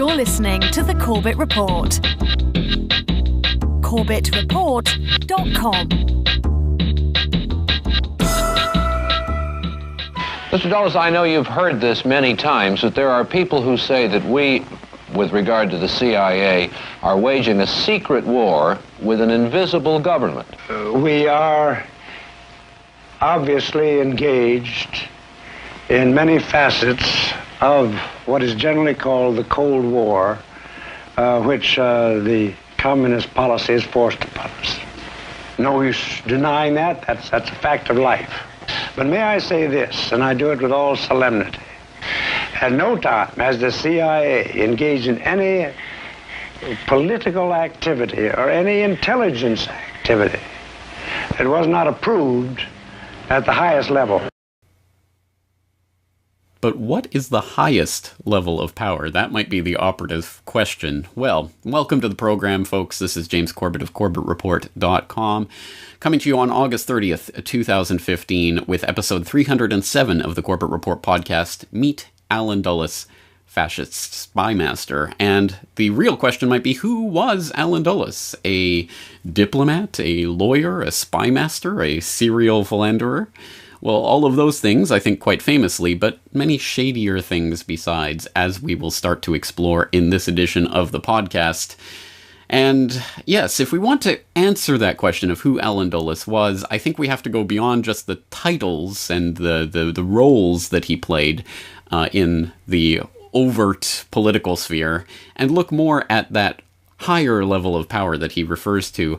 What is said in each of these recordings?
You're listening to the Corbett Report. corbettreport.com. Mr. Dulles, I know you've heard this many times, that there are people who say that we, with regard to the CIA, are waging a secret war with an invisible government. We are obviously engaged in many facets of what is generally called the Cold War, which the communist policy is forced upon us. No use denying that. That's a fact of life. But may I say this, and I do it with all solemnity. At no time has the CIA engaged in any political activity or any intelligence activity that was not approved at the highest level. But what is the highest level of power? That might be the operative question. Well, welcome to the program, folks. This is James Corbett of corbettreport.com, coming to you on August 30th, 2015, with episode 307 of the Corbett Report podcast, Meet Alan Dulles, Fascist Spy Master. And the real question might be, who was Alan Dulles? A diplomat, a lawyer, a spy master, a serial philanderer? Well, all of those things, I think, quite famously, but many shadier things besides, as we will start to explore in this edition of the podcast. And yes, if we want to answer that question of who Alan Dulles was, I think we have to go beyond just the titles and the roles that he played in the overt political sphere, and look more at that higher level of power that he refers to,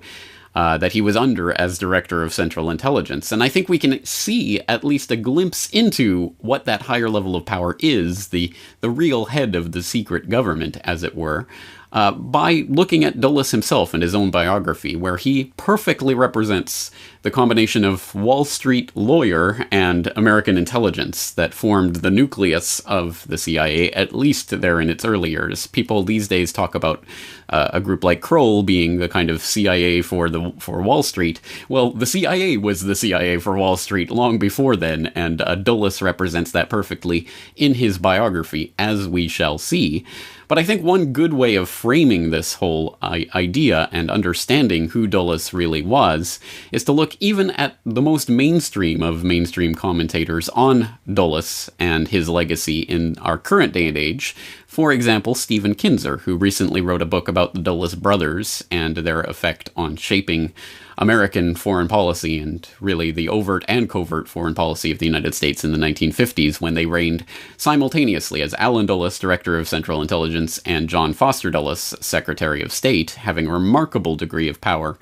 that he was under as Director of Central Intelligence. And I think we can see at least a glimpse into what that higher level of power is, the real head of the secret government, as it were, by looking at Dulles himself and his own biography, where he perfectly represents the combination of Wall Street lawyer and American intelligence that formed the nucleus of the CIA, at least there in its early years. People these days talk about a group like Kroll being the kind of CIA for Wall Street. Well, the CIA was the CIA for Wall Street long before then, and Dulles represents that perfectly in his biography, as we shall see. But I think one good way of framing this whole idea and understanding who Dulles really was is to look even at the most mainstream of mainstream commentators on Dulles and his legacy in our current day and age. For example, Stephen Kinzer, who recently wrote a book about the Dulles brothers and their effect on shaping American foreign policy, and really the overt and covert foreign policy of the United States in the 1950s, when they reigned simultaneously as Alan Dulles, Director of Central Intelligence, and John Foster Dulles, Secretary of State, having a remarkable degree of power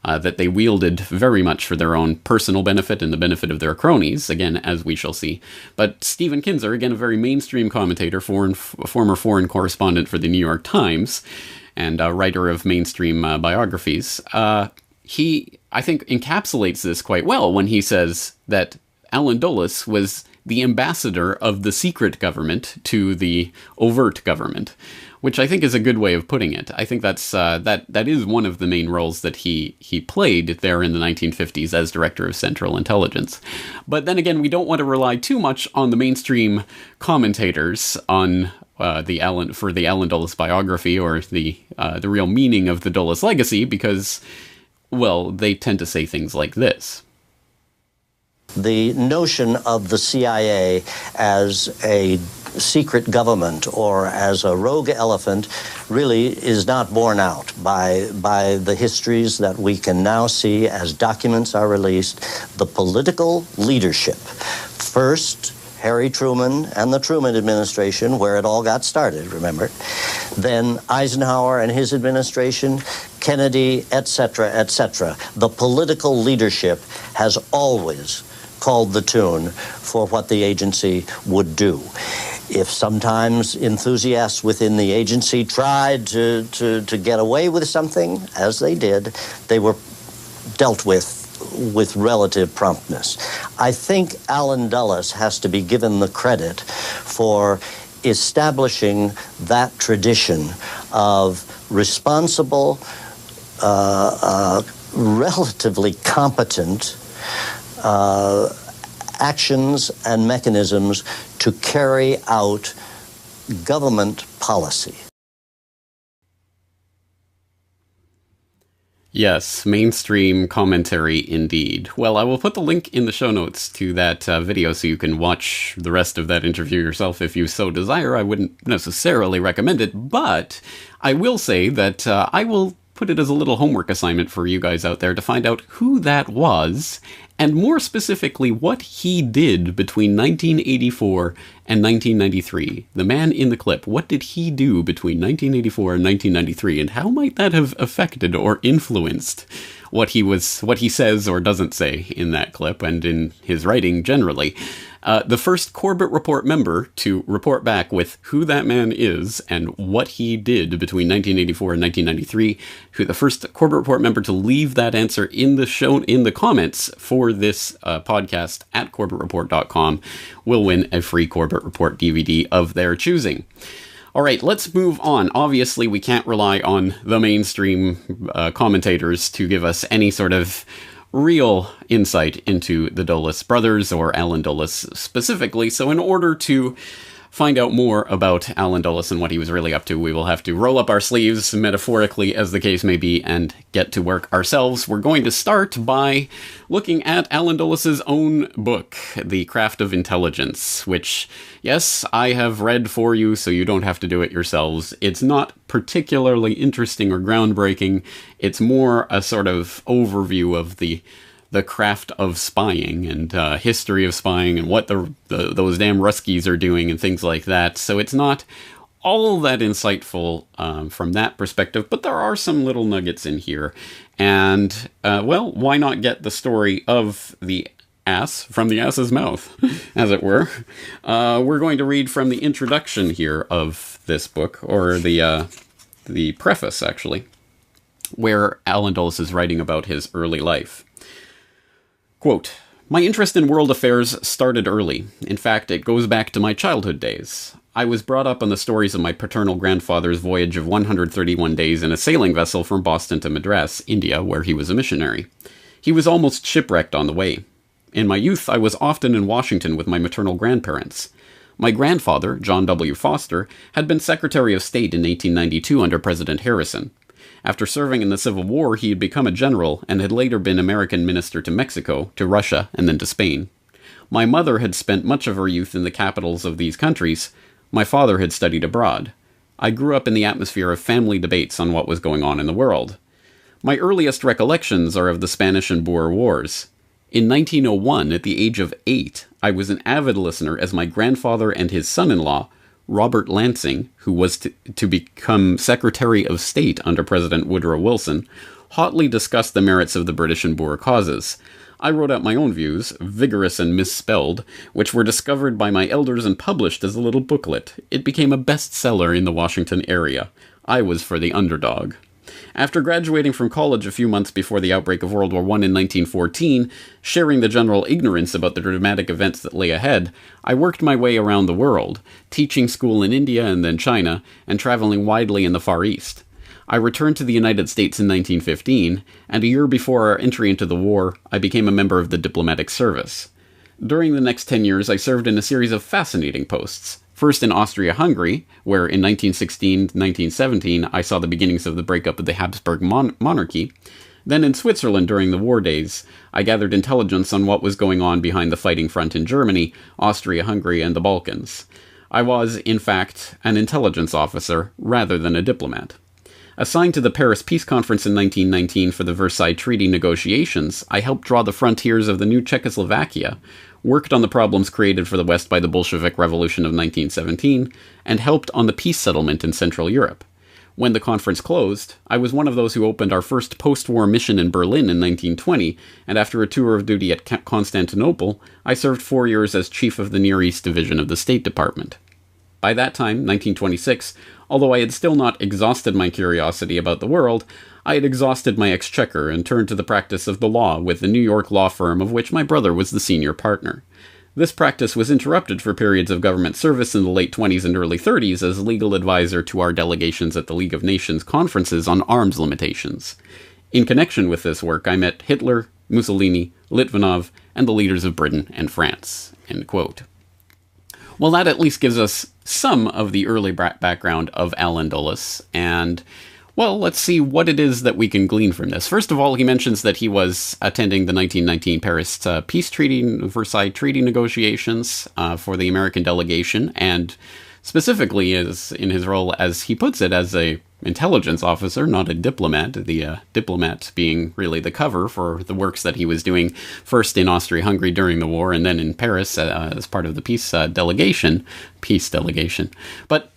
that they wielded very much for their own personal benefit and the benefit of their cronies, again, as we shall see. But Stephen Kinzer, again, a very mainstream commentator, former foreign correspondent for the New York Times, and a writer of mainstream biographies, he, I think, encapsulates this quite well when he says that Alan Dulles was the ambassador of the secret government to the overt government, which I think is a good way of putting it. I think that's that is one of the main roles that he played there in the 1950s as Director of Central Intelligence. But then again, we don't want to rely too much on the mainstream commentators on the Alan Dulles biography, or the real meaning of the Dulles legacy, because, well, they tend to say things like this. The notion of the CIA as a secret government or as a rogue elephant really is not borne out by the histories that we can now see as documents are released. The political leadership, first Harry Truman and the Truman administration, where it all got started, remember. Then Eisenhower and his administration, Kennedy, etc., etc. The political leadership has always called the tune for what the agency would do. If sometimes enthusiasts within the agency tried to get away with something, as they did, they were dealt with relative promptness. I think Alan Dulles has to be given the credit for establishing that tradition of responsible, relatively competent actions and mechanisms to carry out government policy. Yes, mainstream commentary indeed. Well, I will put the link in the show notes to that video so you can watch the rest of that interview yourself if you so desire. I wouldn't necessarily recommend it, but I will say that I will put it as a little homework assignment for you guys out there to find out who that was, and more specifically, what he did between 1984 and 1993. The man in the clip, what did he do between 1984 and 1993, and how might that have affected or influenced what he says or doesn't say in that clip and in his writing generally? The first Corbett Report member to report back with who that man is and what he did between 1984 and 1993, the first Corbett Report member to leave that answer in the comments for this podcast at corbettreport.com will win a free Corbett Report DVD of their choosing. All right, let's move on. Obviously, we can't rely on the mainstream commentators to give us any sort of real insight into the Dulles brothers, or Alan Dulles specifically. So in order to find out more about Alan Dulles and what he was really up to, we will have to roll up our sleeves, metaphorically as the case may be, and get to work ourselves. We're going to start by looking at Alan Dulles' own book, The Craft of Intelligence, which, yes, I have read for you, so you don't have to do it yourselves. It's not particularly interesting or groundbreaking. It's more a sort of overview of the craft of spying and history of spying and what those damn Ruskies are doing and things like that. So it's not all that insightful from that perspective, but there are some little nuggets in here. And, well, why not get the story of the ass from the ass's mouth, as it were. We're going to read from the introduction here of this book, or the preface, actually, where Alan Dulles is writing about his early life. Quote, "My interest in world affairs started early. In fact, it goes back to my childhood days. I was brought up on the stories of my paternal grandfather's voyage of 131 days in a sailing vessel from Boston to Madras, India, where he was a missionary. He was almost shipwrecked on the way. In my youth, I was often in Washington with my maternal grandparents. My grandfather, John W. Foster, had been Secretary of State in 1892 under President Harrison. After serving in the Civil War, he had become a general and had later been American minister to Mexico, to Russia, and then to Spain. My mother had spent much of her youth in the capitals of these countries. My father had studied abroad. I grew up in the atmosphere of family debates on what was going on in the world. My earliest recollections are of the Spanish and Boer Wars. In 1901, at the age of 8, I was an avid listener as my grandfather and his son-in-law, Robert Lansing, who was to become Secretary of State under President Woodrow Wilson, hotly discussed the merits of the British and Boer causes. I wrote out my own views, vigorous and misspelled, which were discovered by my elders and published as a little booklet. It became a bestseller in the Washington area. I was for the underdog. After graduating from college a few months before the outbreak of World War I in 1914, sharing the general ignorance about the dramatic events that lay ahead, I worked my way around the world, teaching school in India and then China, and traveling widely in the Far East. I returned to the United States in 1915, and a year before our entry into the war, I became a member of the diplomatic service. During the next 10 years, I served in a series of fascinating posts. First in Austria-Hungary, where in 1916-1917 I saw the beginnings of the breakup of the Habsburg monarchy. Then in Switzerland during the war days, I gathered intelligence on what was going on behind the fighting front in Germany, Austria-Hungary, and the Balkans. I was, in fact, an intelligence officer rather than a diplomat. Assigned to the Paris Peace Conference in 1919 for the Versailles Treaty negotiations, I helped draw the frontiers of the new Czechoslovakia, worked on the problems created for the West by the Bolshevik Revolution of 1917, and helped on the peace settlement in Central Europe. When the conference closed, I was one of those who opened our first post-war mission in Berlin in 1920, and after a tour of duty at Constantinople, I served 4 years as chief of the Near East Division of the State Department. By that time, 1926, although I had still not exhausted my curiosity about the world, I had exhausted my exchequer and turned to the practice of the law with the New York law firm of which my brother was the senior partner. This practice was interrupted for periods of government service in the late 20s and early 30s as legal advisor to our delegations at the League of Nations conferences on arms limitations. In connection with this work, I met Hitler, Mussolini, Litvinov, and the leaders of Britain and France." End quote. Well, that at least gives us some of the early background of Alan Dulles, and Well, let's see what it is that we can glean from this. First of all, he mentions that he was attending the 1919 Paris Peace Treaty, Versailles Treaty negotiations for the American delegation, and specifically is in his role, as he puts it, as a intelligence officer, not a diplomat, the diplomat being really the cover for the works that he was doing first in Austria-Hungary during the war and then in Paris as part of the peace delegation. But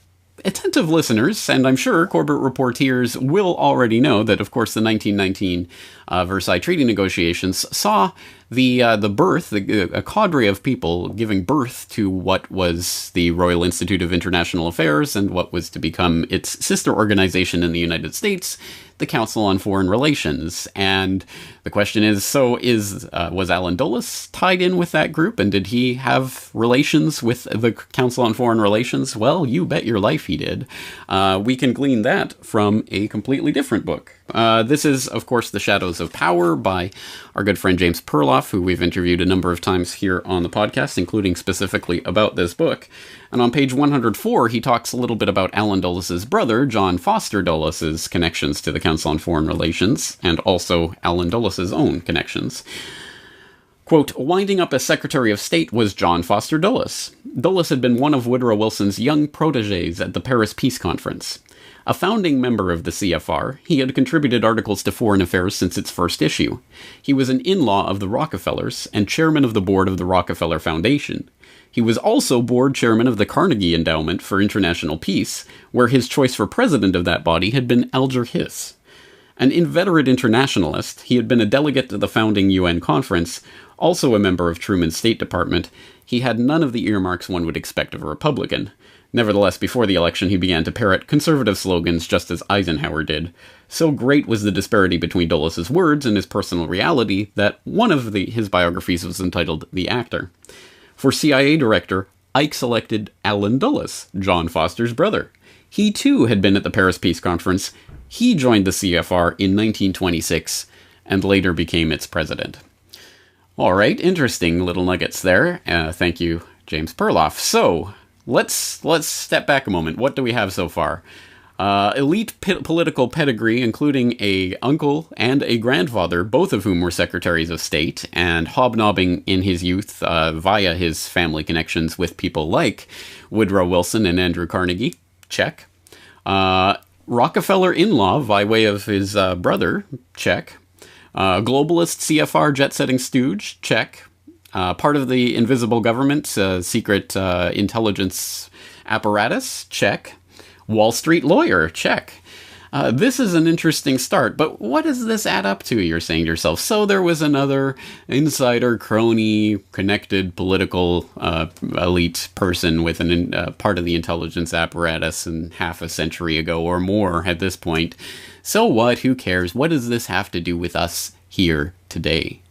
attentive listeners, and I'm sure Corbett reporters will already know that, of course, the 1919 Versailles Treaty negotiations saw the birth, a cadre of people giving birth to what was the Royal Institute of International Affairs and what was to become its sister organization in the United States, the Council on Foreign Relations. And the question is, was Allen Dulles tied in with that group, and did he have relations with the Council on Foreign Relations? Well, you bet your life he did. We can glean that from a completely different book. This is, of course, The Shadows of Power by our good friend James Perloff, who we've interviewed a number of times here on the podcast, including specifically about this book. And on page 104, he talks a little bit about Allen Dulles' brother, John Foster Dulles' connections to the Council on Foreign Relations, and also Allen Dulles' own connections. Quote, winding up as Secretary of State was John Foster Dulles. Dulles had been one of Woodrow Wilson's young protégés at the Paris Peace Conference. A founding member of the CFR, he had contributed articles to Foreign Affairs since its first issue. He was an in-law of the Rockefellers and chairman of the board of the Rockefeller Foundation. He was also board chairman of the Carnegie Endowment for International Peace, where his choice for president of that body had been Alger Hiss. An inveterate internationalist, he had been a delegate to the founding UN conference, also a member of Truman's State Department. He had none of the earmarks one would expect of a Republican. Nevertheless, before the election, he began to parrot conservative slogans just as Eisenhower did. So great was the disparity between Dulles' words and his personal reality that one of his biographies was entitled The Actor. For CIA director, Ike selected Allen Dulles, John Foster's brother. He too had been at the Paris Peace Conference. He joined the CFR in 1926 and later became its president. All right, interesting little nuggets there. Thank you, James Perloff. So, let's step back a moment. What do we have so far? Elite political pedigree, including a uncle and a grandfather, both of whom were secretaries of state, and hobnobbing in his youth via his family connections with people like Woodrow Wilson and Andrew Carnegie. Check. Rockefeller in-law by way of his brother. Check. Globalist CFR jet-setting stooge. Check. Part of the invisible government, secret intelligence apparatus. Check. Wall Street lawyer, check. This is an interesting start, but what does this add up to, you're saying to yourself? So there was another insider, crony, connected political elite person with part of the intelligence apparatus and half a century ago or more at this point. So what? Who cares? What does this have to do with us here today?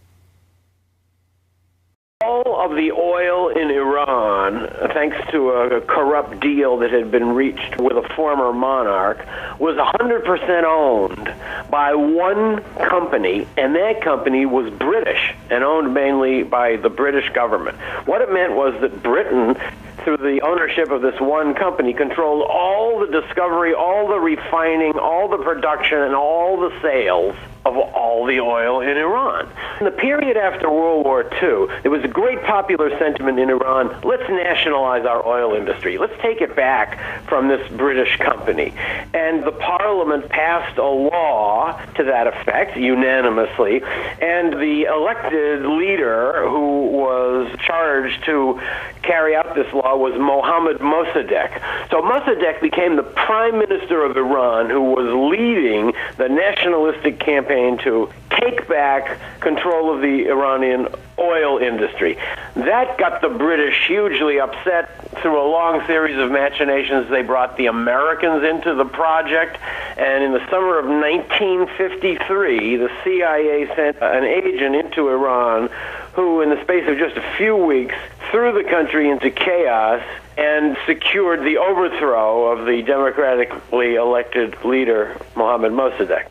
All of the oil in Iran, thanks to a corrupt deal that had been reached with a former monarch, was 100% owned by one company, and that company was British and owned mainly by the British government. What it meant was that Britain, through the ownership of this one company, controlled all the discovery, all the refining, all the production, and all the sales of all the oil in Iran. In the period after World War II, there was a great popular sentiment in Iran, let's nationalize our oil industry. Let's take it back from this British company. And the parliament passed a law to that effect, unanimously, and the elected leader who was charged to carry out this law was Mohammad Mossadegh. So Mossadegh became the prime minister of Iran, who was leading the nationalistic campaign to take back control of the Iranian oil industry. That got the British hugely upset. Through a long series of machinations, they brought the Americans into the project, and in the summer of 1953, the CIA sent an agent into Iran who, in the space of just a few weeks, threw the country into chaos and secured the overthrow of the democratically elected leader, Mohammad Mossadegh.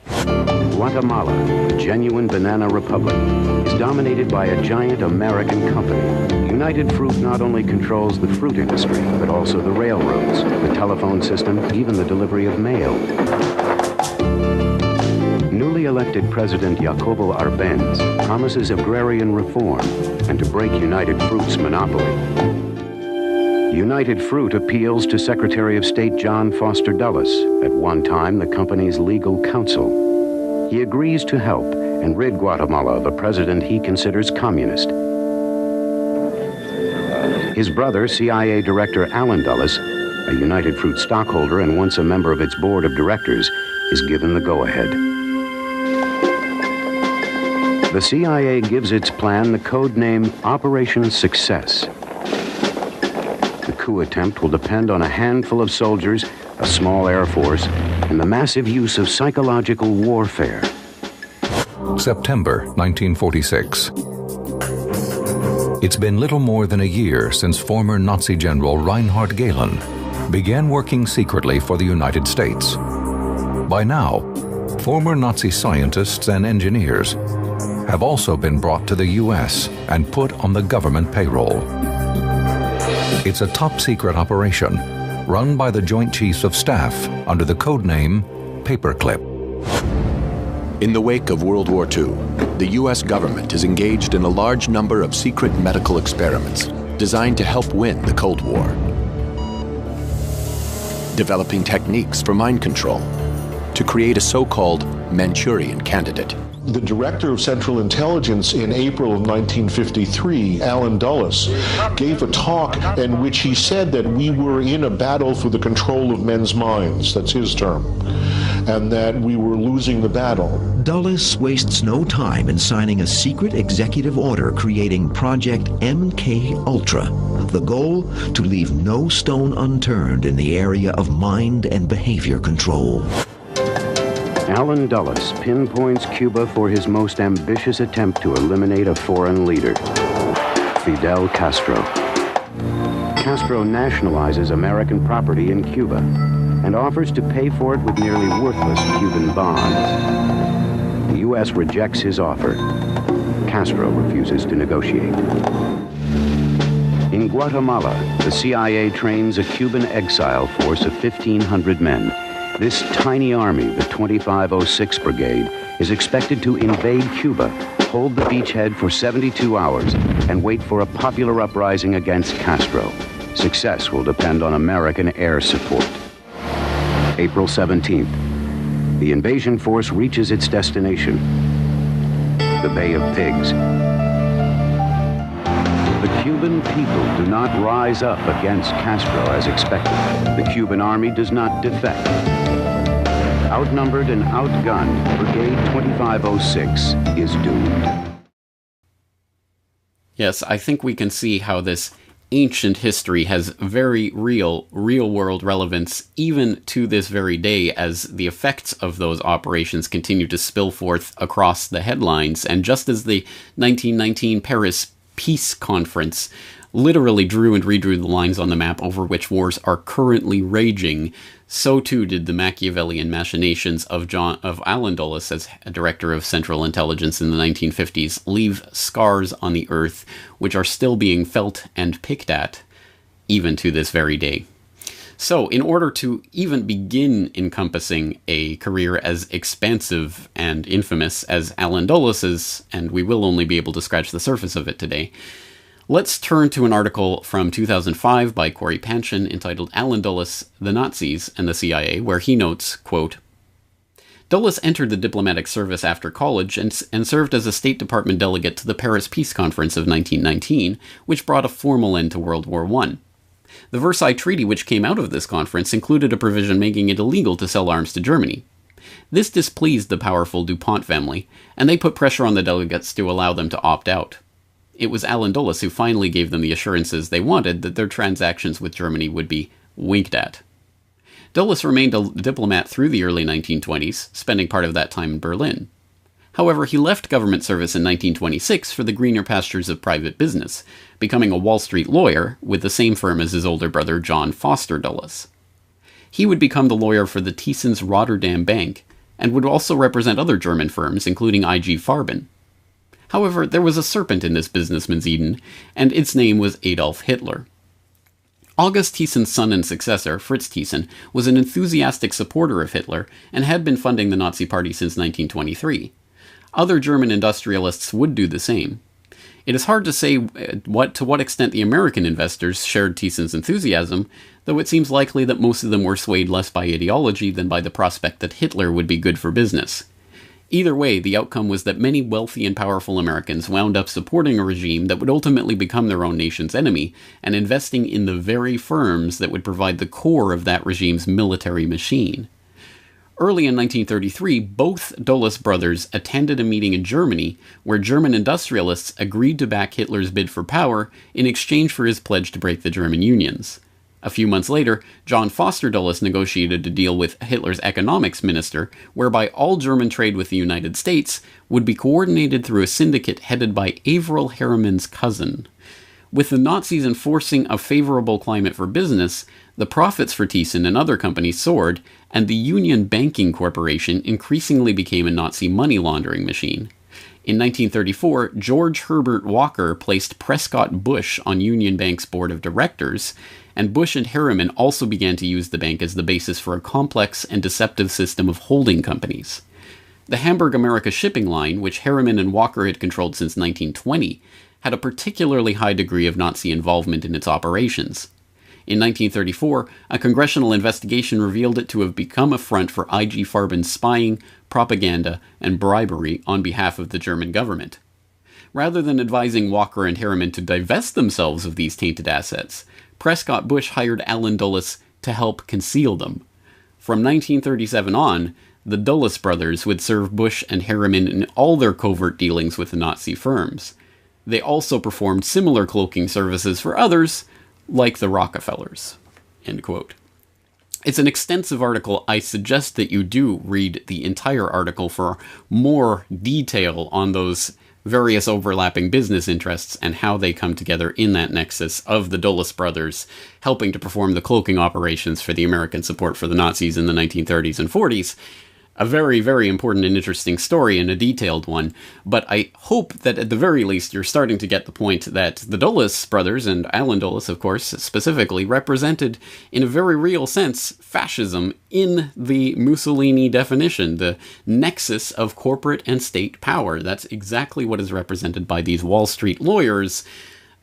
Guatemala, a genuine banana republic, is dominated by a giant American company. United Fruit not only controls the fruit industry, but also the railroads, the telephone system, even the delivery of mail. newly elected President Jacobo Arbenz promises agrarian reform and to break United Fruit's monopoly. United Fruit appeals to Secretary of State John Foster Dulles, at one time the company's legal counsel. He agrees to help and rid Guatemala of a president he considers communist. His brother, CIA Director Alan Dulles, a United Fruit stockholder and once a member of its board of directors, is given the go-ahead. The CIA gives its plan the code name Operation Success. The coup attempt will depend on a handful of soldiers, a small air force, and the massive use of psychological warfare. September 1946. It's been little more than a year since former Nazi General Reinhard Gehlen began working secretly for the United States. By now, former Nazi scientists and engineers have also been brought to the U.S. and put on the government payroll. It's a top-secret operation run by the Joint Chiefs of Staff under the codename Paperclip. In the wake of World War II, the U.S. government is engaged in a large number of secret medical experiments designed to help win the Cold War. Developing techniques for mind control to create a so-called Manchurian candidate. The director of Central Intelligence in April of 1953, Alan Dulles, gave a talk in which he said that we were in a battle for the control of men's minds, that's his term, and that we were losing the battle. Dulles wastes no time in signing a secret executive order creating Project MK Ultra. The goal, to leave no stone unturned in the area of mind and behavior control. Alan Dulles pinpoints Cuba for his most ambitious attempt to eliminate a foreign leader, Fidel Castro. Castro nationalizes American property in Cuba and offers to pay for it with nearly worthless Cuban bonds. The U.S. rejects his offer. Castro refuses to negotiate. In Guatemala, the CIA trains a Cuban exile force of 1,500 men. This tiny army, the 2506 Brigade, is expected to invade Cuba, hold the beachhead for 72 hours, and wait for a popular uprising against Castro. Success will depend on American air support. April 17th. The invasion force reaches its destination, the Bay of Pigs. The Cuban people do not rise up against Castro as expected. The Cuban army does not defect. Outnumbered and outgunned, Brigade 2506 is doomed. Yes, I think we can see how this ancient history has very real-world relevance even to this very day as the effects of those operations continue to spill forth across the headlines. And just as the 1919 Paris Peace Conference literally drew and redrew the lines on the map over which wars are currently raging, so too did the Machiavellian machinations of Alan Dulles as director of Central Intelligence in the 1950s leave scars on the earth which are still being felt and picked at even to this very day. So, in order to even begin encompassing a career as expansive and infamous as Alan Dulles's, and we will only be able to scratch the surface of it today, let's turn to an article from 2005 by Corey Panchin entitled Alan Dulles, the Nazis, and the CIA, where he notes, quote, Dulles entered the diplomatic service after college and served as a State Department delegate to the Paris Peace Conference of 1919, which brought a formal end to World War I. The Versailles Treaty which came out of this conference included a provision making it illegal to sell arms to Germany. This displeased the powerful DuPont family, and they put pressure on the delegates to allow them to opt out. It was Alan Dulles who finally gave them the assurances they wanted that their transactions with Germany would be winked at. Dulles remained a diplomat through the early 1920s, spending part of that time in Berlin. However, he left government service in 1926 for the greener pastures of private business, becoming a Wall Street lawyer with the same firm as his older brother John Foster Dulles. He would become the lawyer for the Thyssen Rotterdam Bank, and would also represent other German firms, including IG Farben. However, there was a serpent in this businessman's Eden, and its name was Adolf Hitler. August Thiesen's son and successor, Fritz Thyssen, was an enthusiastic supporter of Hitler and had been funding the Nazi Party since 1923. Other German industrialists would do the same. It is hard to say to what extent the American investors shared Thiesen's enthusiasm, though it seems likely that most of them were swayed less by ideology than by the prospect that Hitler would be good for business. Either way, the outcome was that many wealthy and powerful Americans wound up supporting a regime that would ultimately become their own nation's enemy, and investing in the very firms that would provide the core of that regime's military machine. Early in 1933, both Dulles brothers attended a meeting in Germany where German industrialists agreed to back Hitler's bid for power in exchange for his pledge to break the German unions. A few months later, John Foster Dulles negotiated a deal with Hitler's economics minister, whereby all German trade with the United States would be coordinated through a syndicate headed by Averell Harriman's cousin. With the Nazis enforcing a favorable climate for business, the profits for Thiessen and other companies soared, and the Union Banking Corporation increasingly became a Nazi money laundering machine. In 1934, George Herbert Walker placed Prescott Bush on Union Bank's board of directors, and Bush and Harriman also began to use the bank as the basis for a complex and deceptive system of holding companies. The Hamburg America shipping line, which Harriman and Walker had controlled since 1920, had a particularly high degree of Nazi involvement in its operations. In 1934, a congressional investigation revealed it to have become a front for I.G. Farben's spying, propaganda, and bribery on behalf of the German government. Rather than advising Walker and Harriman to divest themselves of these tainted assets, Prescott Bush hired Allen Dulles to help conceal them. From 1937 on, the Dulles brothers would serve Bush and Harriman in all their covert dealings with the Nazi firms. They also performed similar cloaking services for others, like the Rockefellers." End quote. It's an extensive article. I suggest that you do read the entire article for more detail on those various overlapping business interests and how they come together in that nexus of the Dulles brothers helping to perform the cloaking operations for the American support for the Nazis in the 1930s and 40s. A very, very important and interesting story and a detailed one, but I hope that at the very least you're starting to get the point that the Dulles brothers, and Allen Dulles, of course, specifically, represented, in a very real sense, fascism in the Mussolini definition, the nexus of corporate and state power. That's exactly what is represented by these Wall Street lawyers,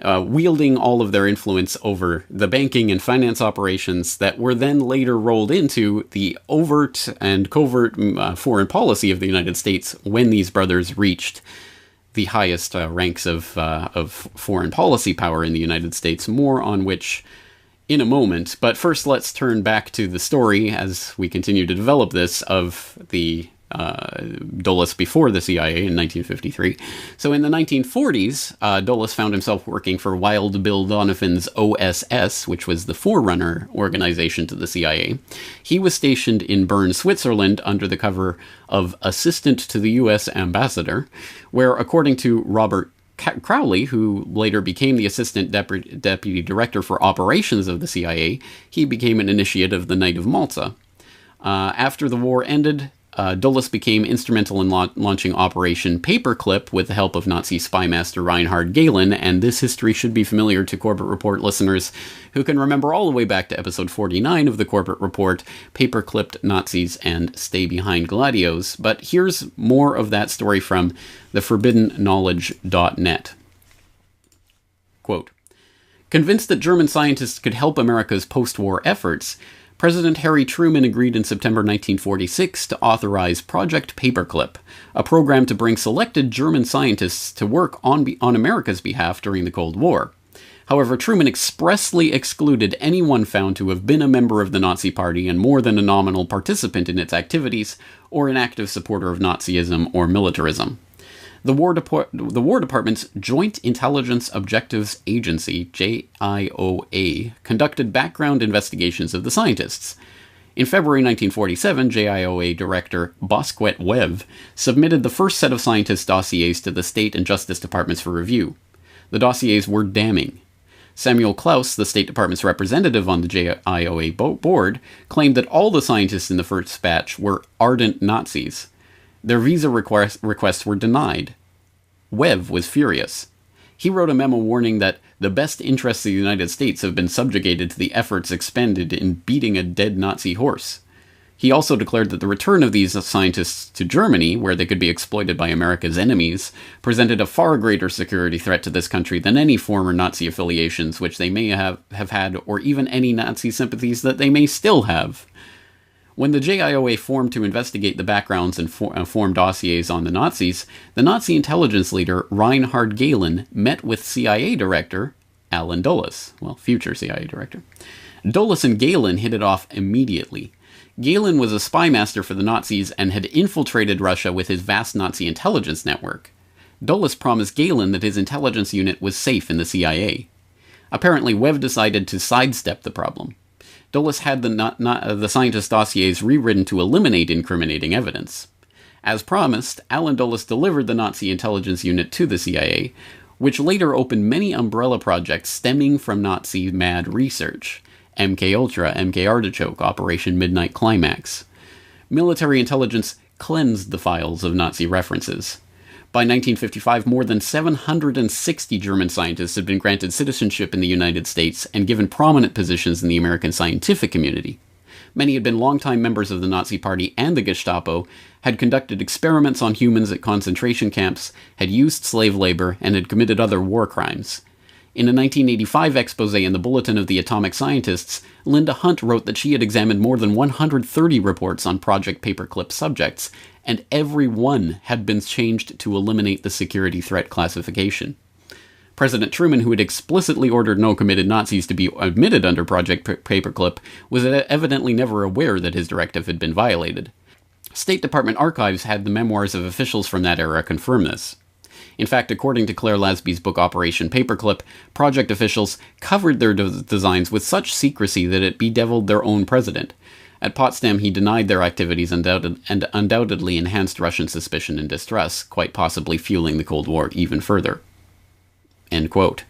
wielding all of their influence over the banking and finance operations that were then later rolled into the overt and covert foreign policy of the United States when these brothers reached the highest ranks of foreign policy power in the United States, more on which in a moment. But first, let's turn back to the story as we continue to develop this of the Dulles before the CIA in 1953. So in the 1940s, Dulles found himself working for Wild Bill Donovan's OSS, which was the forerunner organization to the CIA. He was stationed in Bern, Switzerland, under the cover of assistant to the U.S. ambassador, where, according to Robert Crowley, who later became the assistant deputy director for operations of the CIA, he became an initiate of the Knight of Malta. After the war ended, Dulles became instrumental in launching Operation Paperclip with the help of Nazi spymaster Reinhard Gehlen, and this history should be familiar to Corbett Report listeners who can remember all the way back to episode 49 of the Corbett Report, Paperclipped Nazis and Stay Behind Gladios. But here's more of that story from theforbiddenknowledge.net. Quote, "Convinced that German scientists could help America's post-war efforts, President Harry Truman agreed in September 1946 to authorize Project Paperclip, a program to bring selected German scientists to work on America's behalf during the Cold War. However, Truman expressly excluded anyone found to have been a member of the Nazi Party and more than a nominal participant in its activities, or an active supporter of Nazism or militarism. The War Department's Joint Intelligence Objectives Agency, JIOA, conducted background investigations of the scientists. In February 1947, JIOA Director Bosquet Webb submitted the first set of scientist dossiers to the State and Justice Departments for review. The dossiers were damning. Samuel Klaus, the State Department's representative on the JIOA board, claimed that all the scientists in the first batch were ardent Nazis. Their visa requests were denied. Webb was furious. He wrote a memo warning that the best interests of the United States have been subjugated to the efforts expended in beating a dead Nazi horse. He also declared that the return of these scientists to Germany, where they could be exploited by America's enemies, presented a far greater security threat to this country than any former Nazi affiliations which they may have had, or even any Nazi sympathies that they may still have. When the JIOA formed to investigate the backgrounds and form dossiers on the Nazis, the Nazi intelligence leader Reinhard Gehlen met with CIA director Allen Dulles, well, future CIA director. Dulles and Gehlen hit it off immediately. Gehlen was a spy master for the Nazis and had infiltrated Russia with his vast Nazi intelligence network. Dulles promised Gehlen that his intelligence unit was safe in the CIA. Apparently, Webb decided to sidestep the problem. Dulles had the scientist dossiers rewritten to eliminate incriminating evidence. As promised, Allen Dulles delivered the Nazi intelligence unit to the CIA, which later opened many umbrella projects stemming from Nazi mad research. MK Ultra, MK Artichoke, Operation Midnight Climax. Military intelligence cleansed the files of Nazi references. By 1955, more than 760 German scientists had been granted citizenship in the United States and given prominent positions in the American scientific community. Many had been longtime members of the Nazi Party and the Gestapo, had conducted experiments on humans at concentration camps, had used slave labor, and had committed other war crimes. In a 1985 expose in the Bulletin of the Atomic Scientists, Linda Hunt wrote that she had examined more than 130 reports on Project Paperclip subjects, and every one had been changed to eliminate the security threat classification. President Truman, who had explicitly ordered no committed Nazis to be admitted under Project Paperclip, was evidently never aware that his directive had been violated. State Department archives had the memoirs of officials from that era confirm this. In fact, according to Claire Lasby's book Operation Paperclip, project officials covered their designs with such secrecy that it bedeviled their own president. At Potsdam, he denied their activities and undoubtedly enhanced Russian suspicion and distrust, quite possibly fueling the Cold War even further. End quote.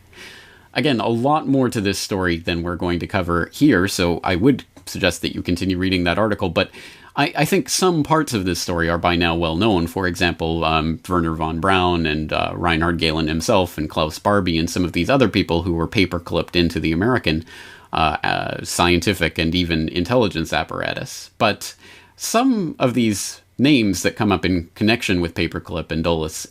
Again, a lot more to this story than we're going to cover here, so I would suggest that you continue reading that article, but I think some parts of this story are by now well known. For example, Werner von Braun and Reinhard Gehlen himself and Klaus Barbie and some of these other people who were paperclipped into the American scientific and even intelligence apparatus. But some of these names that come up in connection with Paperclip and Dulles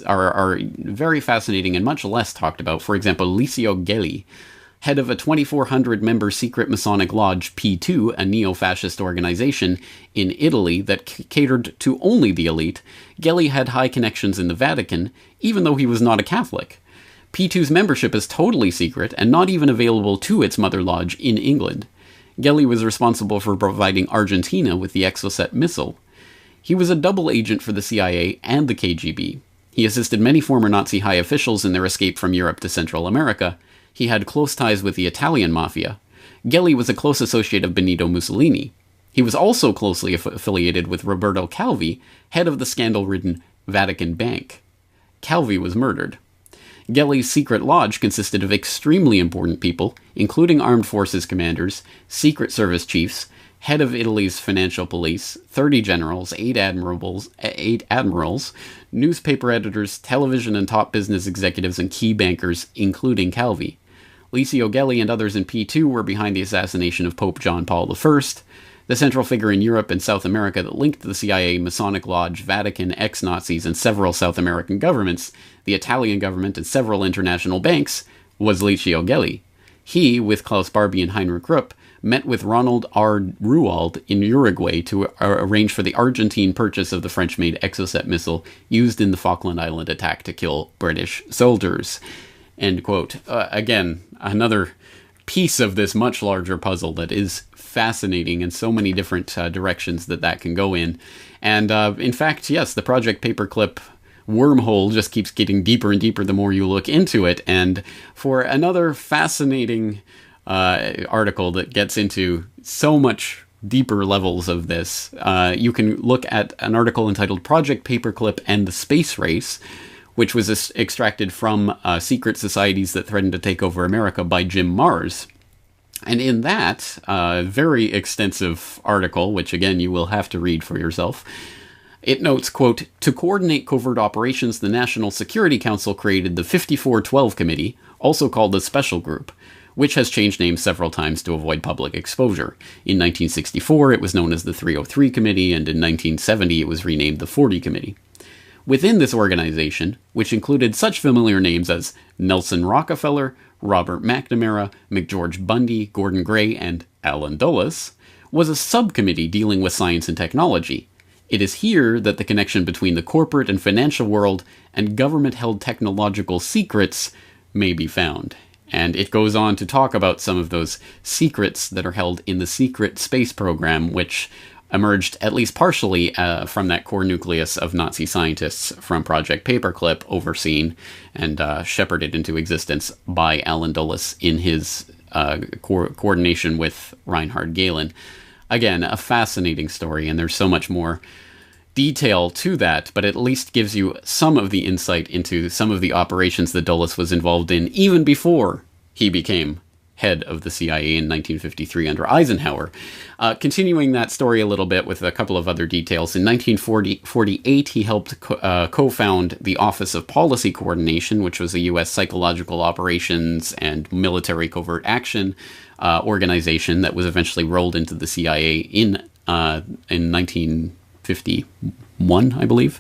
are very fascinating and much less talked about. For example, Licio Gelli, head of a 2,400-member secret Masonic lodge, P2, a neo-fascist organization in Italy that catered to only the elite. Gelli had high connections in the Vatican, even though he was not a Catholic. P2's membership is totally secret and not even available to its mother lodge in England. Gelli was responsible for providing Argentina with the Exocet missile. He was a double agent for the CIA and the KGB. He assisted many former Nazi high officials in their escape from Europe to Central America. He had close ties with the Italian mafia. Gelli was a close associate of Benito Mussolini. He was also closely affiliated with Roberto Calvi, head of the scandal-ridden Vatican Bank. Calvi was murdered. Gelli's secret lodge consisted of extremely important people, including armed forces commanders, secret service chiefs, head of Italy's financial police, 30 generals, 8 admirals, newspaper editors, television and top business executives, and key bankers, including Calvi. Licio Gelli and others in P2 were behind the assassination of Pope John Paul I, the central figure in Europe and South America that linked the CIA, Masonic Lodge, Vatican, ex-Nazis, and several South American governments, the Italian government, and several international banks, was Licio Gelli. He, with Klaus Barbie and Heinrich Rupp, met with Ronald R. Ruwald in Uruguay to arrange for the Argentine purchase of the French-made Exocet missile used in the Falkland Island attack to kill British soldiers. End quote. Again, another piece of this much larger puzzle that is fascinating in so many different directions that can go in. And in fact, yes, the Project Paperclip wormhole just keeps getting deeper and deeper the more you look into it. And for another fascinating article that gets into so much deeper levels of this, you can look at an article entitled Project Paperclip and the Space Race, which was extracted from Secret Societies That Threatened to Take Over America by Jim Marrs. And in that very extensive article, which again you will have to read for yourself, It notes, quote, "To coordinate covert operations, the National Security Council created the 5412 Committee, also called the Special Group, which has changed names several times to avoid public exposure. In 1964, it was known as the 303 Committee, and in 1970, it was renamed the 40 Committee. Within this organization, which included such familiar names as Nelson Rockefeller, Robert McNamara, McGeorge Bundy, Gordon Gray, and Allen Dulles, was a subcommittee dealing with science and technology. It is here that the connection between the corporate and financial world and government-held technological secrets may be found." And it goes on to talk about some of those secrets that are held in the secret space program, which emerged at least partially from that core nucleus of Nazi scientists from Project Paperclip, overseen and shepherded into existence by Allen Dulles in his coordination with Reinhard Gehlen. Again, a fascinating story, and there's so much more detail to that, but at least gives you some of the insight into some of the operations that Dulles was involved in even before he became head of the CIA in 1953 under Eisenhower. Continuing that story a little bit with a couple of other details, in 1948 he helped co-found the Office of Policy Coordination, which was a U.S. psychological operations and military covert action organization that was eventually rolled into the CIA in 1951, I believe.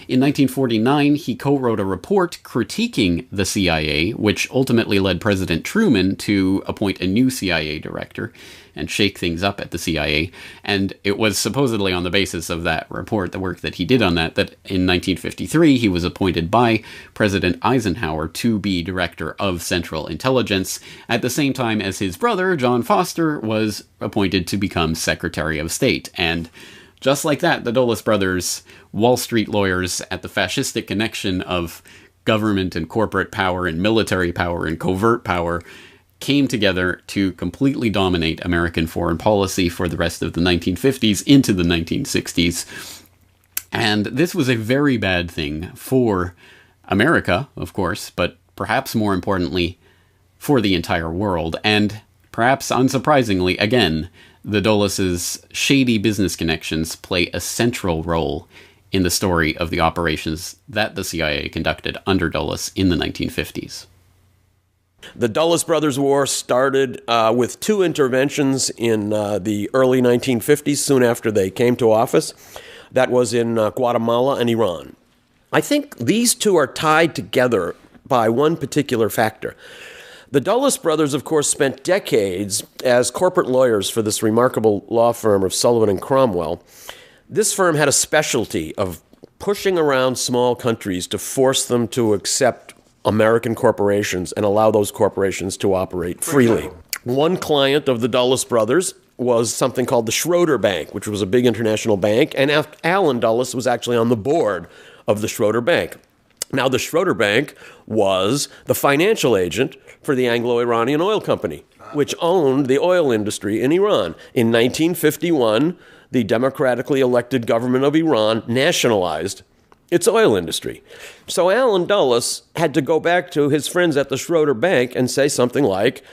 In 1949, he co-wrote a report critiquing the CIA, which ultimately led President Truman to appoint a new CIA director and shake things up at the CIA. And it was supposedly on the basis of that report, the work that he did on that in 1953, he was appointed by President Eisenhower to be Director of Central Intelligence, at the same time as his brother, John Foster, was appointed to become Secretary of State. And just like that, the Dulles brothers, Wall Street lawyers at the fascistic connection of government and corporate power and military power and covert power, came together to completely dominate American foreign policy for the rest of the 1950s into the 1960s. And this was a very bad thing for America, of course, but perhaps more importantly, for the entire world. And perhaps unsurprisingly, again, the Dulles' shady business connections play a central role in the story of the operations that the CIA conducted under Dulles in the 1950s. The Dulles Brothers War started with two interventions in the early 1950s, soon after they came to office. That was in Guatemala and Iran. I think these two are tied together by one particular factor. The Dulles brothers, of course, spent decades as corporate lawyers for this remarkable law firm of Sullivan and Cromwell. This firm had a specialty of pushing around small countries to force them to accept American corporations and allow those corporations to operate freely. One client of the Dulles brothers was something called the Schroeder Bank, which was a big international bank, and Allen Dulles was actually on the board of the Schroeder Bank. Now, the Schroeder Bank was the financial agent for the Anglo-Iranian Oil Company, which owned the oil industry in Iran. In 1951, the democratically elected government of Iran nationalized its oil industry. So Allen Dulles had to go back to his friends at the Schroeder Bank and say something like,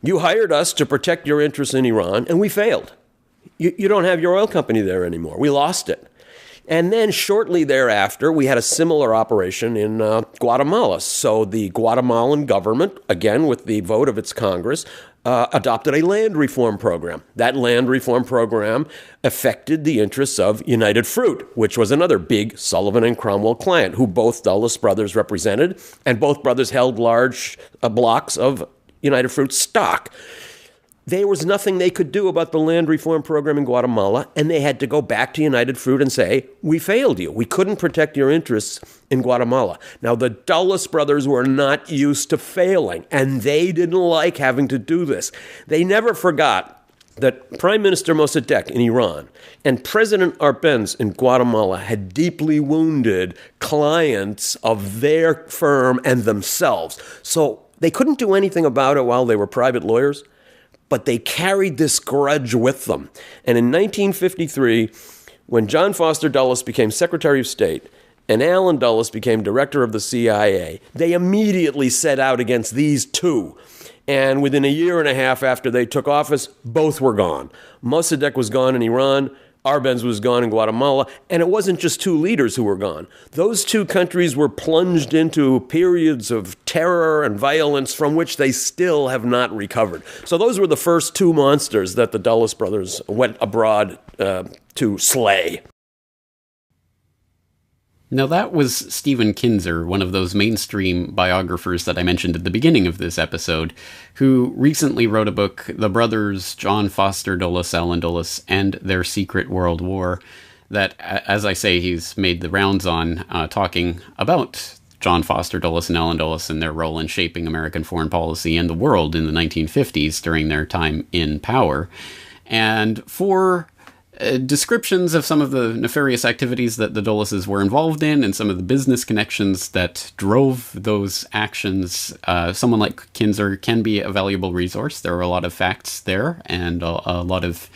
"You hired us to protect your interests in Iran, and we failed. You don't have your oil company there anymore. We lost it." And then shortly thereafter, we had a similar operation in Guatemala. So the Guatemalan government, again with the vote of its Congress, adopted a land reform program. That land reform program affected the interests of United Fruit, which was another big Sullivan and Cromwell client, who both Dulles brothers represented, and both brothers held large blocks of United Fruit stock. There was nothing they could do about the land reform program in Guatemala, and they had to go back to United Fruit and say, "We failed you. We couldn't protect your interests in Guatemala." Now, the Dulles brothers were not used to failing, and they didn't like having to do this. They never forgot that Prime Minister Mossadegh in Iran and President Arbenz in Guatemala had deeply wounded clients of their firm and themselves. So they couldn't do anything about it while they were private lawyers, but they carried this grudge with them. And in 1953, when John Foster Dulles became Secretary of State and Allen Dulles became director of the CIA, they immediately set out against these two. And within a year and a half after they took office, both were gone. Mossadegh was gone in Iran. Arbenz was gone in Guatemala, and it wasn't just two leaders who were gone. Those two countries were plunged into periods of terror and violence from which they still have not recovered. So those were the first two monsters that the Dulles brothers went abroad to slay. Now, that was Stephen Kinzer, one of those mainstream biographers that I mentioned at the beginning of this episode, who recently wrote a book, The Brothers John Foster Dulles, Allen Dulles, and Their Secret World War, that, as I say, he's made the rounds on, talking about John Foster Dulles and Allen Dulles and their role in shaping American foreign policy and the world in the 1950s during their time in power. And for descriptions of some of the nefarious activities that the Dulleses were involved in and some of the business connections that drove those actions, someone like Kinzer can be a valuable resource. There are a lot of facts there and a lot of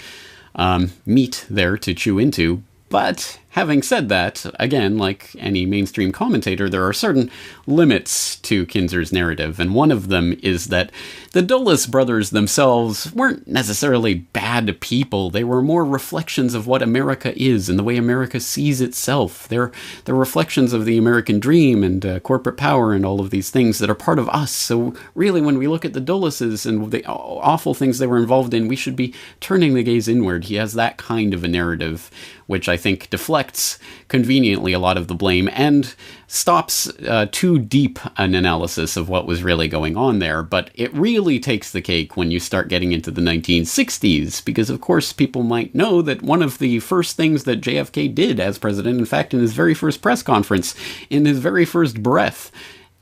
meat there to chew into. But having said that, again, like any mainstream commentator, there are certain limits to Kinzer's narrative, and one of them is that the Dulles brothers themselves weren't necessarily bad people. They were more reflections of what America is and the way America sees itself. They're reflections of the American dream and corporate power and all of these things that are part of us. So really, when we look at the Dulleses and the awful things they were involved in, we should be turning the gaze inward. He has that kind of a narrative, which I think deflects conveniently a lot of the blame and stops too deep an analysis of what was really going on there. But it really takes the cake when you start getting into the 1960s, because of course people might know that one of the first things that JFK did as president, in fact in his very first press conference, in his very first breath,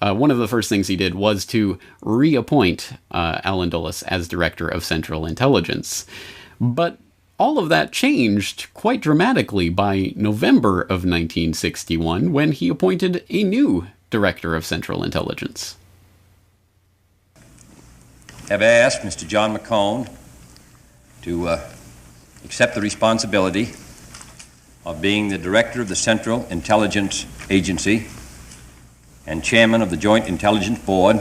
one of the first things he did was to reappoint Allen Dulles as director of Central Intelligence. But all of that changed quite dramatically by November of 1961 when he appointed a new director of Central Intelligence. Have asked Mr. John McCone to accept the responsibility of being the director of the Central Intelligence Agency and chairman of the Joint Intelligence Board,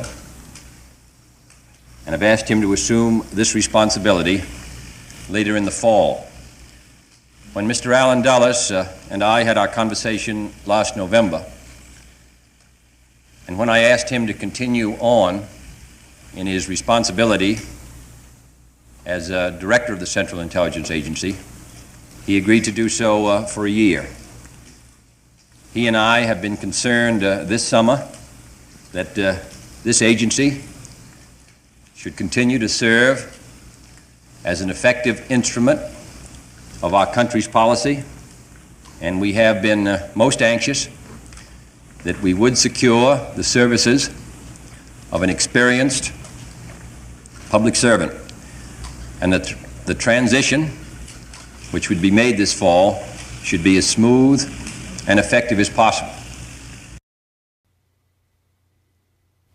and have asked him to assume this responsibility later in the fall. When Mr. Allen Dulles and I had our conversation last November, and when I asked him to continue on in his responsibility as director of the Central Intelligence Agency, he agreed to do so for a year. He and I have been concerned this summer that this agency should continue to serve as an effective instrument of our country's policy, and we have been most anxious that we would secure the services of an experienced public servant, and that the transition, which would be made this fall, should be as smooth and effective as possible.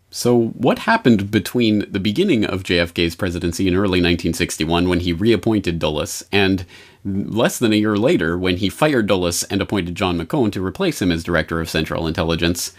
So what happened between the beginning of JFK's presidency in early 1961 when he reappointed Dulles and less than a year later when he fired Dulles and appointed John McCone to replace him as director of Central Intelligence?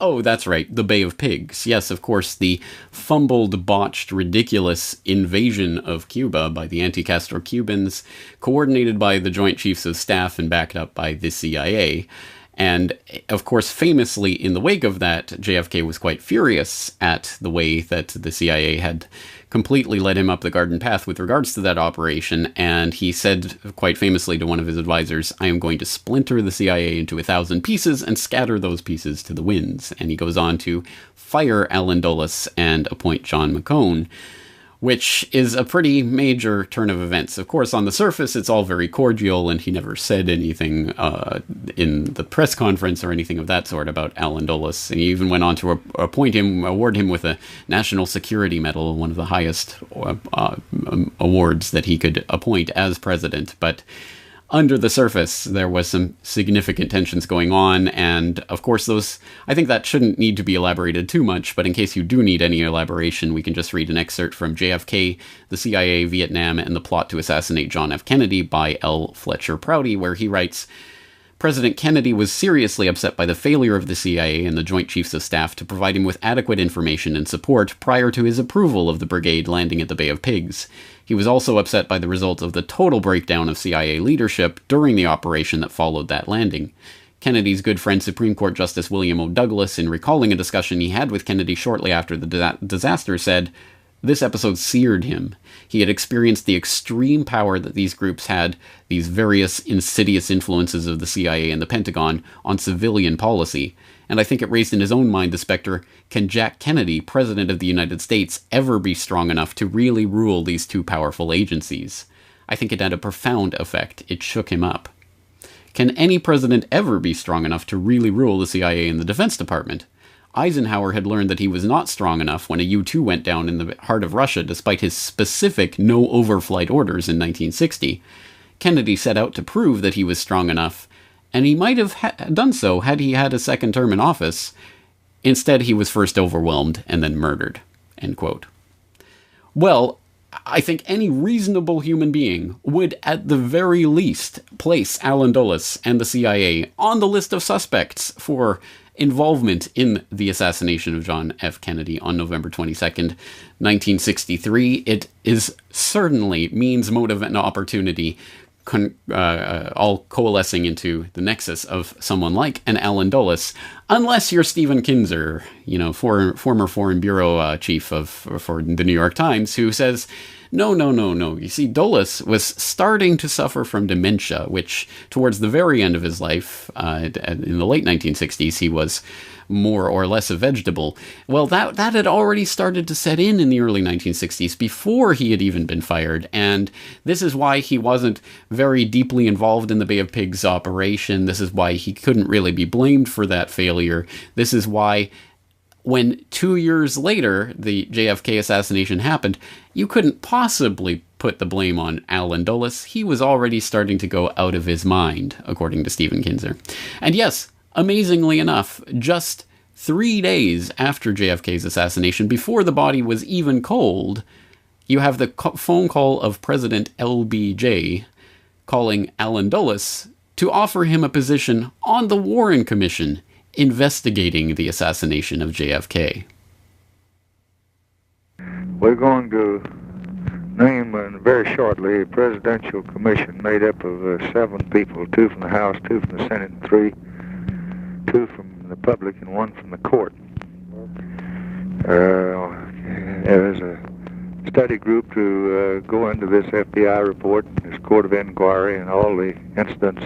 Oh, that's right, the Bay of Pigs. Yes, of course, the fumbled, botched, ridiculous invasion of Cuba by the anti-Castro Cubans, coordinated by the Joint Chiefs of Staff and backed up by the CIA. And, of course, famously, in the wake of that, JFK was quite furious at the way that the CIA had completely led him up the garden path with regards to that operation, and he said quite famously to one of his advisors, "I am going to splinter the CIA into 1,000 pieces and scatter those pieces to the winds." And he goes on to fire Allen Dulles and appoint John McCone, which is a pretty major turn of events. Of course, on the surface, it's all very cordial, and he never said anything in the press conference or anything of that sort about Allen Dulles. And he even went on to award him with a National Security Medal, one of the highest awards that he could appoint as president. But under the surface, there was some significant tensions going on, and of course I think that shouldn't need to be elaborated too much, but in case you do need any elaboration, we can just read an excerpt from JFK, the CIA, Vietnam, and the Plot to Assassinate John F. Kennedy by L. Fletcher Prouty, where he writes, President Kennedy was seriously upset by the failure of the CIA and the Joint Chiefs of Staff to provide him with adequate information and support prior to his approval of the brigade landing at the Bay of Pigs. He was also upset by the result of the total breakdown of CIA leadership during the operation that followed that landing. Kennedy's good friend Supreme Court Justice William O. Douglas, in recalling a discussion he had with Kennedy shortly after the disaster, said, "This episode seared him. He had experienced the extreme power that these groups had, these various insidious influences of the CIA and the Pentagon, on civilian policy. And I think it raised in his own mind the specter, can Jack Kennedy, President of the United States, ever be strong enough to really rule these two powerful agencies? I think it had a profound effect. It shook him up. Can any president ever be strong enough to really rule the CIA and the Defense Department? Eisenhower had learned that he was not strong enough when a U-2 went down in the heart of Russia despite his specific no-overflight orders in 1960. Kennedy set out to prove that he was strong enough, and he might have done so had he had a second term in office. Instead, he was first overwhelmed and then murdered." End quote. Well, I think any reasonable human being would at the very least place Allen Dulles and the CIA on the list of suspects for involvement in the assassination of John F. Kennedy on November 22nd, 1963. It is certainly means, motive, and opportunity all coalescing into the nexus of someone like an Allen Dulles, unless you're Stephen Kinzer, former Foreign Bureau chief for the New York Times, who says, no. You see, Dulles was starting to suffer from dementia, which towards the very end of his life, in the late 1960s, he was more or less a vegetable. Well, that had already started to set in the early 1960s, before he had even been fired, and this is why he wasn't very deeply involved in the Bay of Pigs operation. This is why he couldn't really be blamed for that failure. This is why, when 2 years later the JFK assassination happened, you couldn't possibly put the blame on Allen Dulles. He was already starting to go out of his mind, according to Stephen Kinzer. And yes, amazingly enough, just 3 days after JFK's assassination, before the body was even cold, you have the phone call of President LBJ calling Allen Dulles to offer him a position on the Warren Commission investigating the assassination of JFK. We're going to name very shortly a presidential commission made up of 7 people, 2 from the House, 2 from the Senate, and 2 from the public, and 1 from the court. There's a study group to go into this FBI report, this court of inquiry, and all the incidents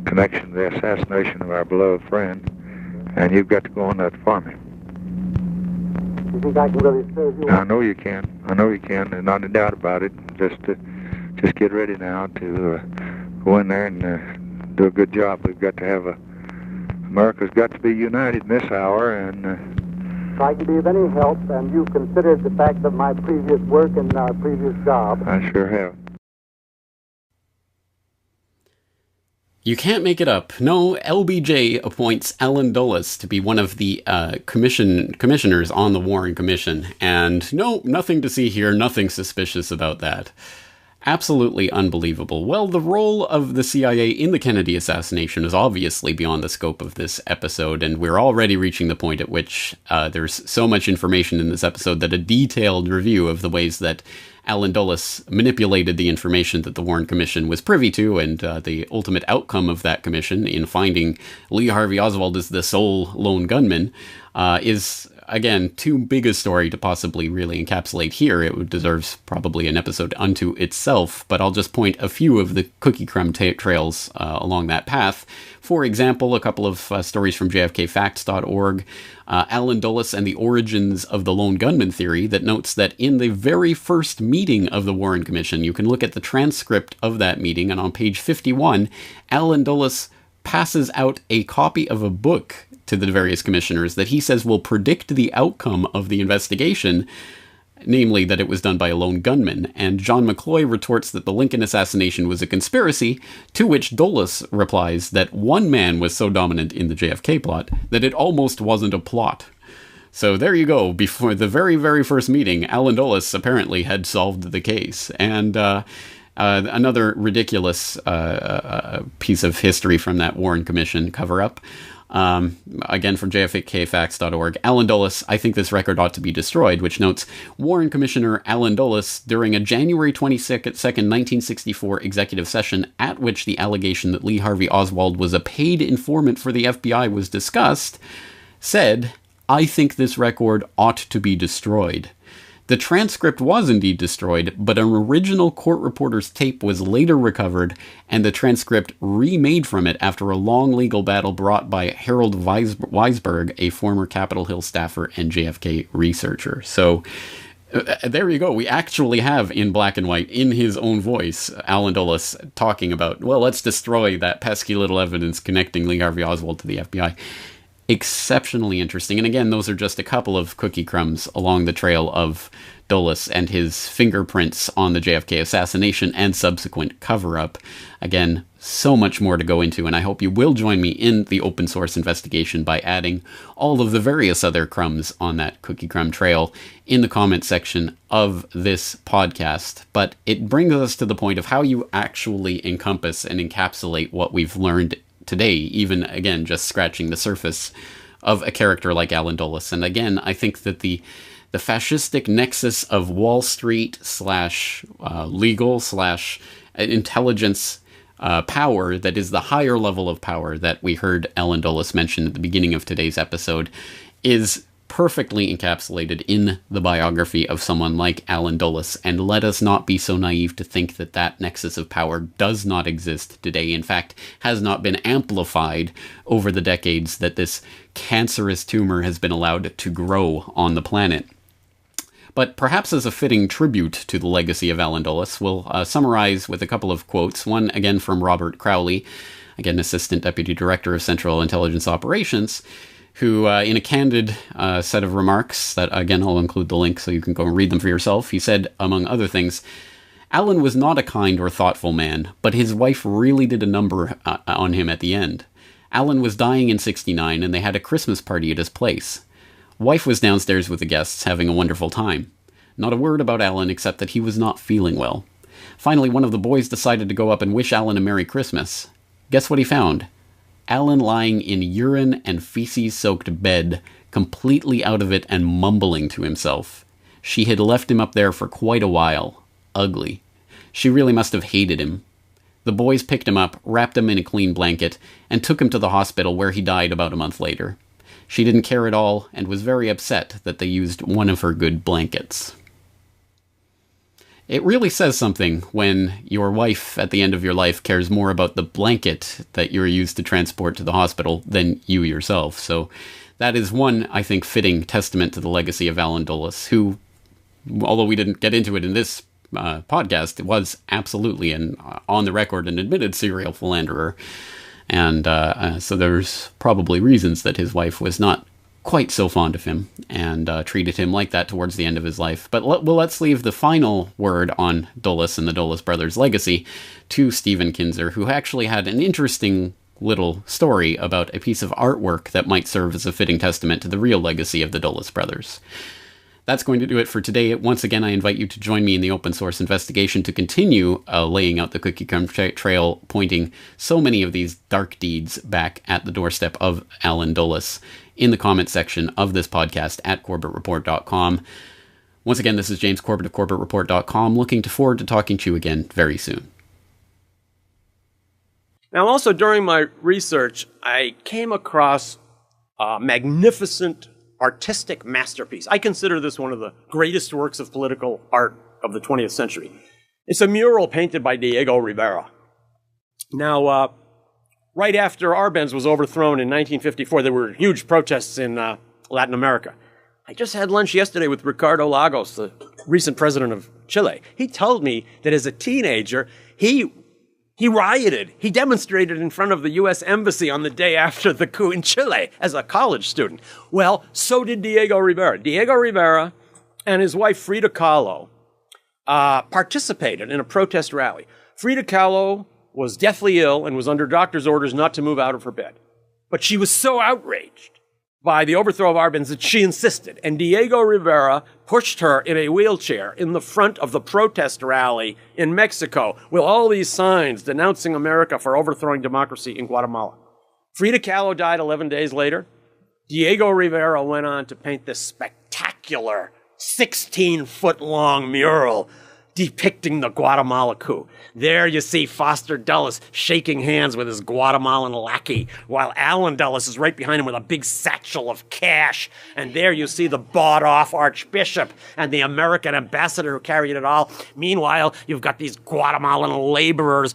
connection to the assassination of our beloved friend, and you've got to go on that for me. You think I can really serve you? I know you can. There's not a doubt about it. Just get ready now to go in there and do a good job. We've got to have America's got to be united in this hour, and if I can be of any help, and you've considered the fact of my previous work and our previous job. I sure have. You can't make it up. No, LBJ appoints Allen Dulles to be one of the commissioners on the Warren Commission. And no, nothing to see here, nothing suspicious about that. Absolutely unbelievable. Well, the role of the CIA in the Kennedy assassination is obviously beyond the scope of this episode, and we're already reaching the point at which there's so much information in this episode that a detailed review of the ways that Allen Dulles manipulated the information that the Warren Commission was privy to, and the ultimate outcome of that commission in finding Lee Harvey Oswald as the sole lone gunman is, again, too big a story to possibly really encapsulate here. It deserves probably an episode unto itself, but I'll just point a few of the cookie crumb trails along that path. For example, a couple of stories from jfkfacts.org, Allen Dulles and the Origins of the Lone Gunman Theory, that notes that in the very first meeting of the Warren Commission, you can look at the transcript of that meeting, and on page 51, Allen Dulles passes out a copy of a book to the various commissioners that he says will predict the outcome of the investigation, namely that it was done by a lone gunman, and John McCloy retorts that the Lincoln assassination was a conspiracy, to which Dulles replies that one man was so dominant in the JFK plot that it almost wasn't a plot. So there you go. Before the very, very first meeting, Allen Dulles apparently had solved the case, and Another ridiculous piece of history from that Warren Commission cover-up. Again, from jfkfacts.org. Alan Dulles, I think this record ought to be destroyed, which notes, Warren Commissioner Alan Dulles, during a January 22nd, 1964 executive session at which the allegation that Lee Harvey Oswald was a paid informant for the FBI was discussed, said, I think this record ought to be destroyed. The transcript was indeed destroyed, but an original court reporter's tape was later recovered, and the transcript remade from it after a long legal battle brought by Harold Weisberg, a former Capitol Hill staffer and JFK researcher. So there you go. We actually have in black and white, in his own voice, Alan Dulles talking about, well, let's destroy that pesky little evidence connecting Lee Harvey Oswald to the FBI. Exceptionally interesting. And again, those are just a couple of cookie crumbs along the trail of Dulles and his fingerprints on the JFK assassination and subsequent cover-up. Again, so much more to go into, and I hope you will join me in the open source investigation by adding all of the various other crumbs on that cookie crumb trail in the comment section of this podcast. But it brings us to the point of how you actually encompass and encapsulate what we've learned today, even, again, just scratching the surface of a character like Alan Dulles. And again, I think that the fascistic nexus of Wall Street / legal / intelligence power that is the higher level of power that we heard Alan Dulles mention at the beginning of today's episode is perfectly encapsulated in the biography of someone like Alan Dulles, and let us not be so naive to think that that nexus of power does not exist today. In fact, has not been amplified over the decades that this cancerous tumor has been allowed to grow on the planet. But perhaps as a fitting tribute to the legacy of Alan Dulles, we'll summarize with a couple of quotes. One, again, from Robert Crowley, again, Assistant Deputy Director of Central Intelligence Operations, who, in a candid set of remarks that, again, I'll include the link so you can go and read them for yourself, he said, among other things, Alan was not a kind or thoughtful man, but his wife really did a number on him at the end. Alan was dying in '69, and they had a Christmas party at his place. Wife was downstairs with the guests, having a wonderful time. Not a word about Alan except that he was not feeling well. Finally, one of the boys decided to go up and wish Alan a Merry Christmas. Guess what he found? Alan lying in urine and feces-soaked bed, completely out of it and mumbling to himself. She had left him up there for quite a while. Ugly. She really must have hated him. The boys picked him up, wrapped him in a clean blanket, and took him to the hospital where he died about a month later. She didn't care at all and was very upset that they used one of her good blankets. It really says something when your wife at the end of your life cares more about the blanket that you're used to transport to the hospital than you yourself. So that is one, I think, fitting testament to the legacy of Alan Dulles, who, although we didn't get into it in this podcast, was absolutely an on-the-record and admitted serial philanderer. And so there's probably reasons that his wife was not quite so fond of him and treated him like that towards the end of his life. But let's leave the final word on Dulles and the Dulles brothers' legacy to Stephen Kinzer, who actually had an interesting little story about a piece of artwork that might serve as a fitting testament to the real legacy of the Dulles brothers. That's going to do it for today. Once again, I invite you to join me in the open source investigation to continue laying out the cookie crumb trail, pointing so many of these dark deeds back at the doorstep of Alan Dulles in the comment section of this podcast at corbettreport.com. Once again, this is James Corbett of corbettreport.com, looking forward to talking to you again very soon. Now, also during my research, I came across a magnificent artistic masterpiece. I consider this one of the greatest works of political art of the 20th century. It's a mural painted by Diego Rivera. Now, right after Arbenz was overthrown in 1954, there were huge protests in Latin America. I just had lunch yesterday with Ricardo Lagos, the recent president of Chile. He told me that as a teenager, he rioted. He demonstrated in front of the U.S. Embassy on the day after the coup in Chile as a college student. Well, so did Diego Rivera. Diego Rivera and his wife Frida Kahlo participated in a protest rally. Frida Kahlo was deathly ill and was under doctor's orders not to move out of her bed. But she was so outraged by the overthrow of Arbenz that she insisted. And Diego Rivera pushed her in a wheelchair in the front of the protest rally in Mexico with all these signs denouncing America for overthrowing democracy in Guatemala. Frida Kahlo died 11 days later. Diego Rivera went on to paint this spectacular 16-foot-long mural depicting the Guatemala coup. There you see Foster Dulles shaking hands with his Guatemalan lackey, while Allen Dulles is right behind him with a big satchel of cash. And there you see the bought-off archbishop and the American ambassador who carried it all. Meanwhile, you've got these Guatemalan laborers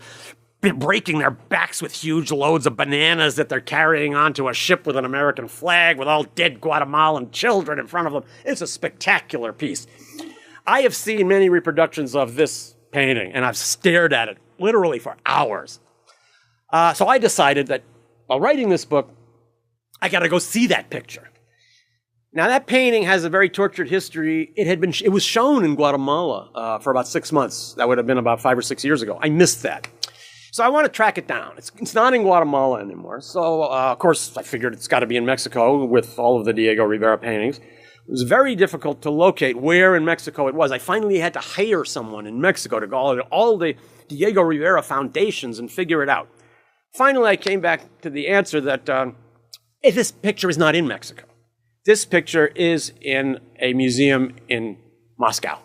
breaking their backs with huge loads of bananas that they're carrying onto a ship with an American flag with all dead Guatemalan children in front of them. It's a spectacular piece. I have seen many reproductions of this painting, and I've stared at it literally for hours. So I decided that while writing this book, I got to go see that picture. Now, that painting has a very tortured history. It was shown in Guatemala for about 6 months. That would have been about 5 or 6 years ago. I missed that. So I want to track it down. It's not in Guatemala anymore. So, of course, I figured it's got to be in Mexico with all of the Diego Rivera paintings. It was very difficult to locate where in Mexico it was. I finally had to hire someone in Mexico to go to all the Diego Rivera foundations and figure it out. Finally, I came back to the answer that this picture is not in Mexico. This picture is in a museum in Moscow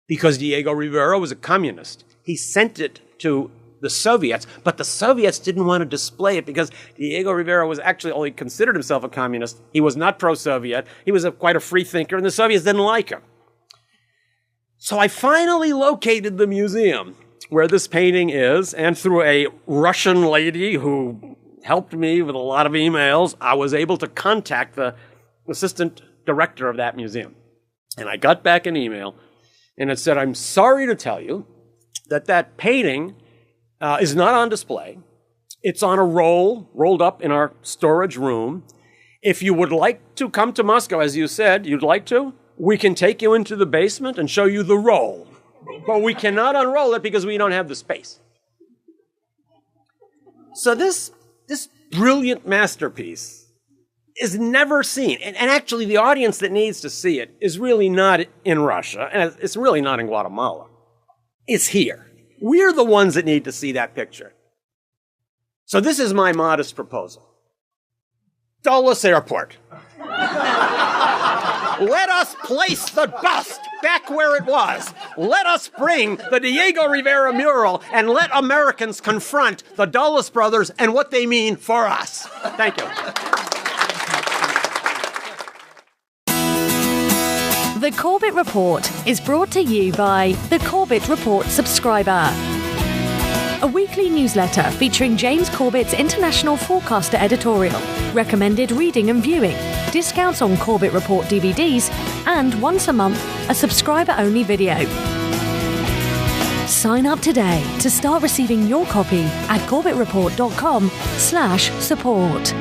because Diego Rivera was a communist. He sent it to the Soviets, but the Soviets didn't want to display it because Diego Rivera was actually only considered himself a communist. He was not pro-Soviet. He was quite a free thinker, and the Soviets didn't like him. So I finally located the museum where this painting is, and through a Russian lady who helped me with a lot of emails, I was able to contact the assistant director of that museum. And I got back an email, and it said, "I'm sorry to tell you that painting is not on display. It's on a rolled up in our storage room. If you would like to come to Moscow, as you said, you'd like to, we can take you into the basement and show you the roll. But we cannot unroll it because we don't have the space." So this brilliant masterpiece is never seen. And actually, the audience that needs to see it is really not in Russia, and it's really not in Guatemala. It's here. We're the ones that need to see that picture. So this is my modest proposal. Dulles Airport. Let us place the bust back where it was. Let us bring the Diego Rivera mural and let Americans confront the Dulles brothers and what they mean for us. Thank you. The Corbett Report is brought to you by the Corbett Report subscriber. A weekly newsletter featuring James Corbett's International Forecaster editorial, recommended reading and viewing, discounts on Corbett Report DVDs, and once a month, a subscriber-only video. Sign up today to start receiving your copy at corbettreport.com/support.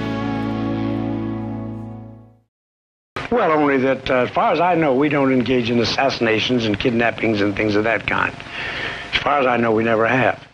Well, only that as far as I know, we don't engage in assassinations and kidnappings and things of that kind. As far as I know, we never have.